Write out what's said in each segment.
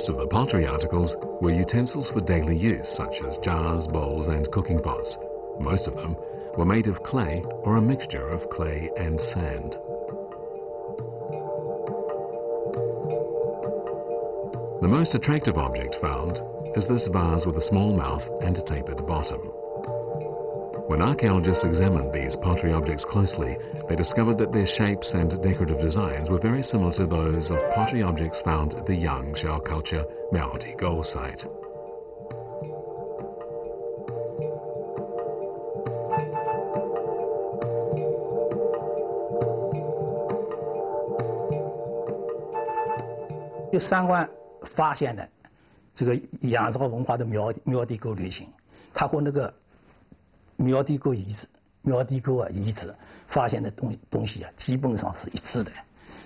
Most of the pottery articles were utensils for daily use, such as jars, bowls and cooking pots. Most of them were made of clay or a mixture of clay and sand. The most attractive object found is this vase with a small mouth and tapered bottom. When archaeologists examined these pottery objects closely, they discovered that their shapes and decorative designs were very similar to those of pottery objects found at the Yangshao culture Multipart gold site.这3万发现的这个仰韶文化的苗地沟类型，它和那个苗地沟遗址发现的东西啊，基本上是一致的。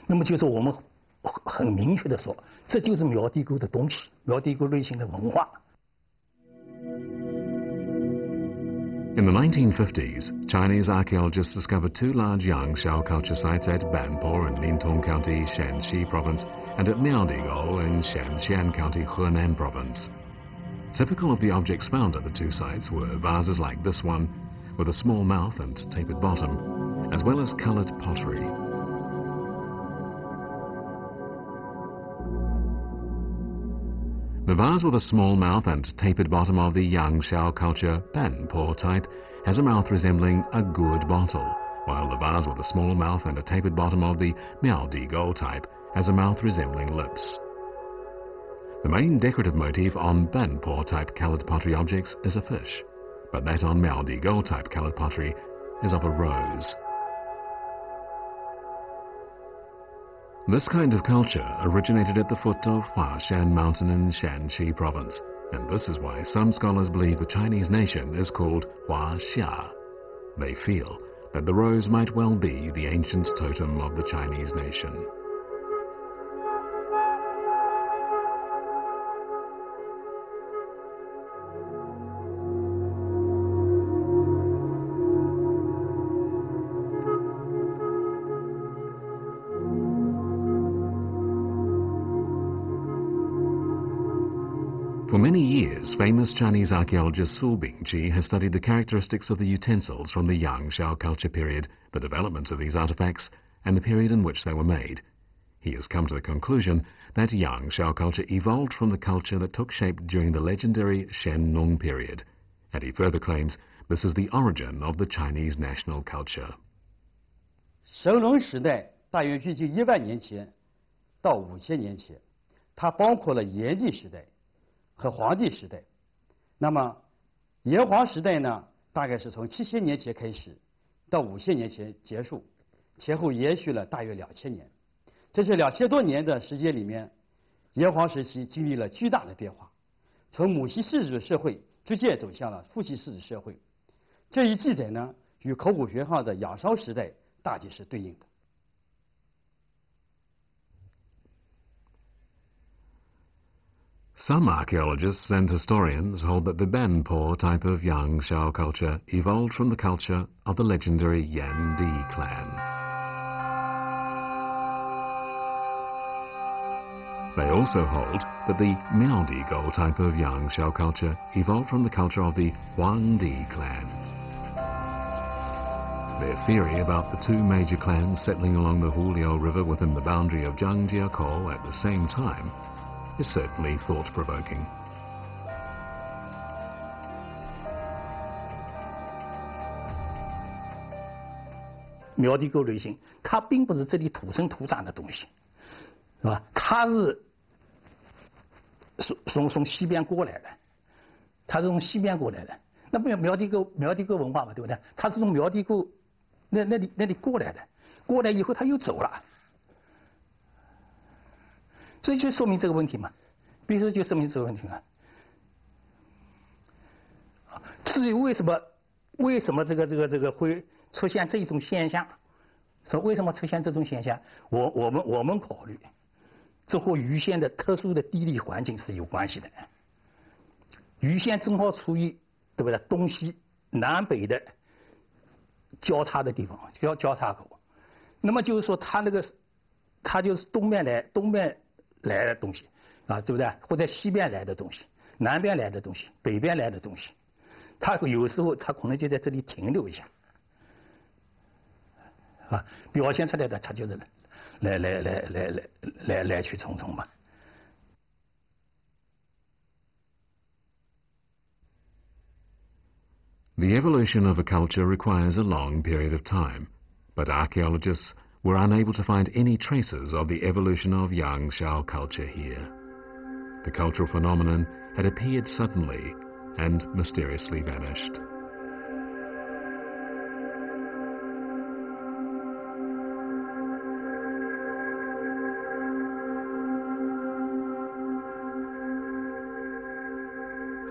那么就是我们很明确的说，这就是苗地沟的东西，苗地沟类型的文化。In the 1950s, Chinese archaeologists discovered 2 large Yangshao culture sites at Banpo in Lintong County, Shanxi Province, and at Miaodigou in Shanxian County, Henan Province. Typical of the objects found at the 2 sites were vases like this one, with a small mouth and tapered bottom, as well as coloured pottery. The vase with a small mouth and tapered bottom of the Yangshao culture Banpo type has a mouth resembling a gourd bottle, while the vase with a small mouth and a tapered bottom of the Miaodigou type has a mouth resembling lips. The main decorative motif on Banpo type coloured pottery objects is a fish, but that on Miaodigou type coloured pottery is of a rose. This kind of culture originated at the foot of Huashan Mountain in Shanxi Province, and this is why some scholars believe the Chinese nation is called Huaxia. They feel that the rose might well be the ancient totem of the Chinese nation. For many years, famous Chinese archaeologist Su Bingqi has studied the characteristics of the utensils from the Yangshao culture period, the development of these artifacts, and the period in which they were made. He has come to the conclusion that Yangshao culture evolved from the culture that took shape during the legendary Shen Nong period, and he further claims this is the origin of the Chinese national culture. 神农时代大约距今1万年前到5000年前，它包括了炎帝时代和黄帝时代。那么炎黄时代呢，大概是从7000年前开始到5000年前结束，前后延续了大约2000年。在这2000多年的时间里面，炎黄时期经历了巨大的变化，从母系氏族社会逐渐走向了父系氏族社会。这一记载呢，与考古学上的仰韶时代大体是对应的。Some archaeologists and historians hold that the Banpo type of Yangshao culture evolved from the culture of the legendary Huangdi clan. They also hold that the Miaodigou type of Yangshao culture evolved from the culture of the Huangdi clan. Their theory about the 2 major clans settling along the Huliao River within the boundary of Zhangjiakou at the same time is certainly thought-provoking. Miaodigou类型，它并不是这里土生土长的东西，是吧？它是从西边过来的，它是从西边过来的。那不苗地沟文化嘛，对不对？它是从苗地沟那里过来的，过来以后它又走了。这就说明这个问题嘛，比如就说明这个问题嘛。至于为什么这个会出现这种现象，说为什么出现这种现象，我们考虑，这和余县的特殊的地理环境是有关系的。余县正好处于对不对东西南北的交叉的地方，交叉口。那么就是说它就是东面来的东西，啊，对不对？或者西边来的东西，南边来的东西，北边来的东西，它有时候它可能就在这里停留一下，啊，表现出来的它就是来去匆匆嘛。The evolution of a culture requires a long period of time, but archaeologists were unable to find any traces of the evolution of Yangshao culture here. The cultural phenomenon had appeared suddenly and mysteriously vanished.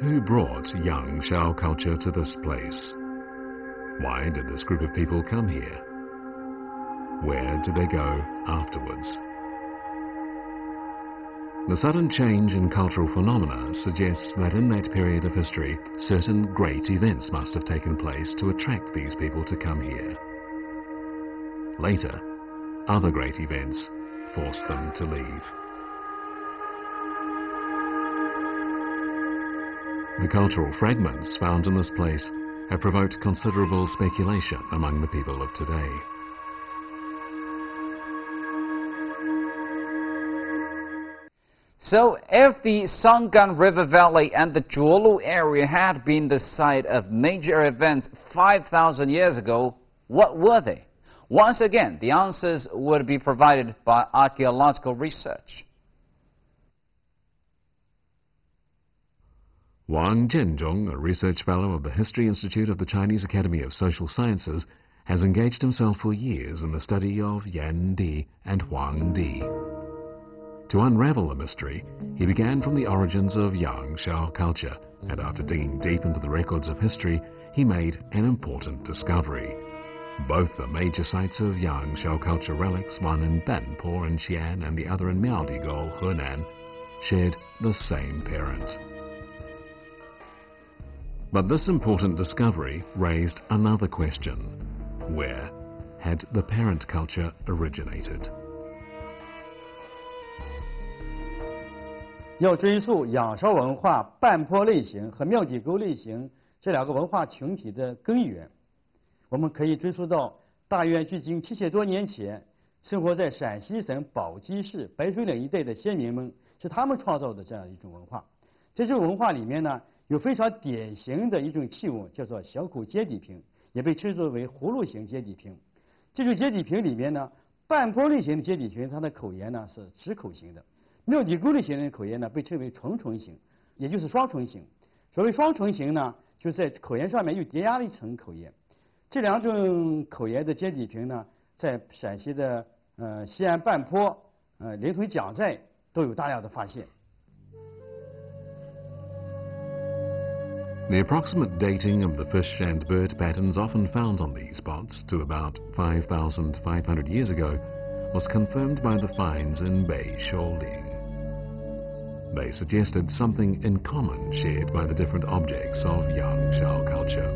Who brought Yangshao culture to this place? Why did this group of people come here? Where did they go afterwards? The sudden change in cultural phenomena suggests that in that period of history, certain great events must have taken place to attract these people to come here. Later, other great events forced them to leave. The cultural fragments found in this place have provoked considerable speculation among the people of today. So, if the Sanggan River Valley and the Zhuolu area had been the site of major events 5,000 years ago, what were they? Once again, the answers would be provided by archaeological research. Wang Jianzhong, a research fellow of the History Institute of the Chinese Academy of Social Sciences, has engaged himself for years in the study of Huangdi and Huangdi. To unravel the mystery, he began from the origins of Yangshao culture, and after digging deep into the records of history, he made an important discovery. Both the major sites of Yangshao culture relics, one in Banpo in Xi'an and the other in Miaodigou, Henan, shared the same parent. But this important discovery raised another question. Where had the parent culture originated? 要追溯仰韶文化半坡类型和庙底沟类型这两个文化群体的根源，我们可以追溯到大约距今700多年前，生活在陕西省宝鸡市白水岭一带的先民们，是他们创造的这样一种文化。在这种文化里面呢，有非常典型的一种器物，叫做小口接底瓶，也被称作为葫芦形接底瓶。这种接底瓶里面呢，半坡类型的接底瓶，它的口沿呢是直口型的。庙底沟类型的口沿呢，被称为重唇型，也就是双唇型。所谓双唇型呢，就是在口沿上面又叠压了一层口沿。这两种口沿的接底瓶呢，在陕西的西安半坡、临潼蒋寨都有大量的发现。The approximate dating of the fish and bird patterns often found on these spots to about 5,500 years ago was confirmed by the finds in Beishouling. They suggested something in common shared by the different objects of Yangshao culture.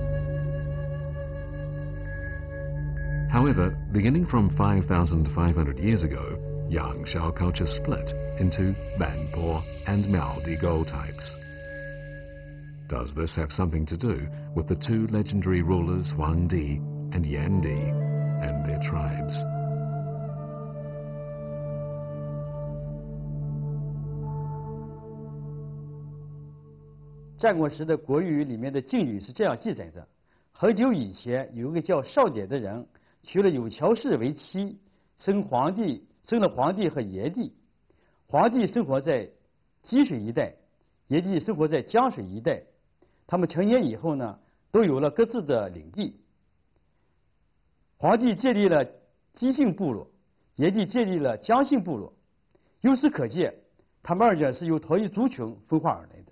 However, beginning from 5,500 years ago, Yangshao culture split into Banpo and Miaodigou types. Does this have something to do with the two legendary rulers Huangdi and Huangdi and their tribes? 战国时的国语里面的晋语是这样记载的：很久以前，有一个叫少典的人，娶了有乔氏为妻，生了皇帝和炎帝。皇帝生活在积水一带，炎帝生活在江水一带。他们成年以后呢，都有了各自的领地。皇帝建立了姬姓部落，炎帝建立了姜姓部落。由此可见，他们二者是由同一族群分化而来的。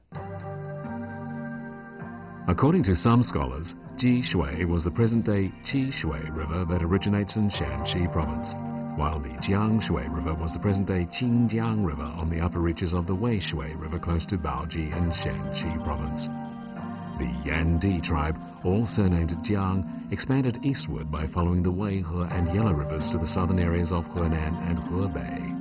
According to some scholars, Jishui was the present-day Qishui River that originates in Shanxi province, while the Jiangshui River was the present-day Qingjiang River on the upper reaches of the Weishui River close to Baoji in Shanxi province. The Huangdi tribe, all surnamed Jiang, expanded eastward by following the Weihe and Yellow rivers to the southern areas of Henan and Hebei.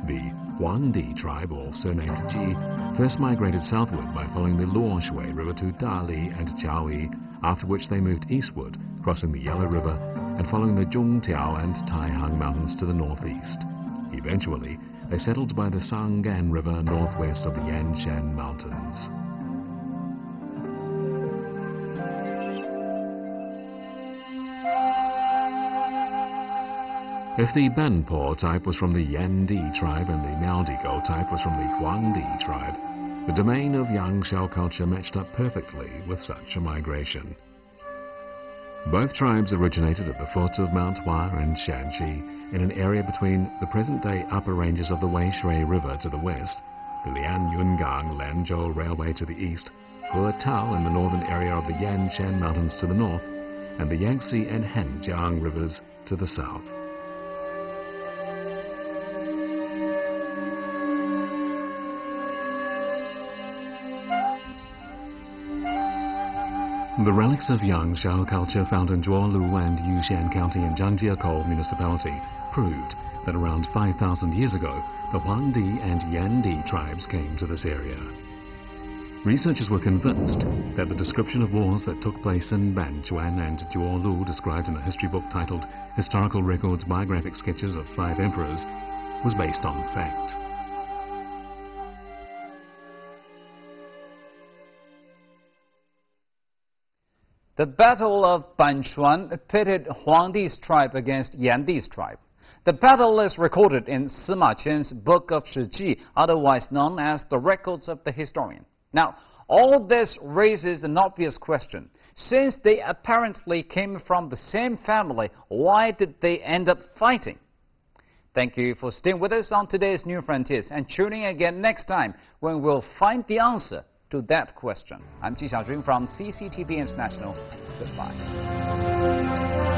The Huangdi tribe, or surnamed Ji, first migrated southward by following the Luoshui River to Dali and Jiaoyi, after which they moved eastward, crossing the Yellow River and following the Zhongtiao and Taihang Mountains to the northeast. Eventually, they settled by the Sanggan River northwest of the Yanshan Mountains. If the Banpo type was from the Yandi tribe and the Miaodigo type was from the Huangdi tribe, the domain of Yangshao culture matched up perfectly with such a migration. Both tribes originated at the foot of Mount Hua and Shanxi, in an area between the present-day upper ranges of the Weishui River to the west, the Lianyungang-Lanzhou Railway to the east, Huetao in the northern area of the Yanshan Mountains to the north, and the Yangtze and Hanjiang rivers to the south. The relics of Yangshao culture found in Zhuolu and Yushan County in Zhangjiakou Municipality proved that around 5,000 years ago, the Huangdi and Yandi tribes came to this area. Researchers were convinced that the description of wars that took place in Banchuan and Zhuolu, described in a history book titled Historical Records Biographic Sketches of 5 Emperors, was based on fact. The Battle of Banchuan pitted Huangdi's tribe against Yandi's tribe. The battle is recorded in Sima Qian's Book of Shiji, otherwise known as the Records of the Historian. Now, all this raises an obvious question. Since they apparently came from the same family, why did they end up fighting? Thank you for staying with us on today's New Frontiers and tuning in again next time when we'll find the answer to that question. I'm DqpIyyHtcwzrxWnyMIBRpg from CCTV International. Goodbye.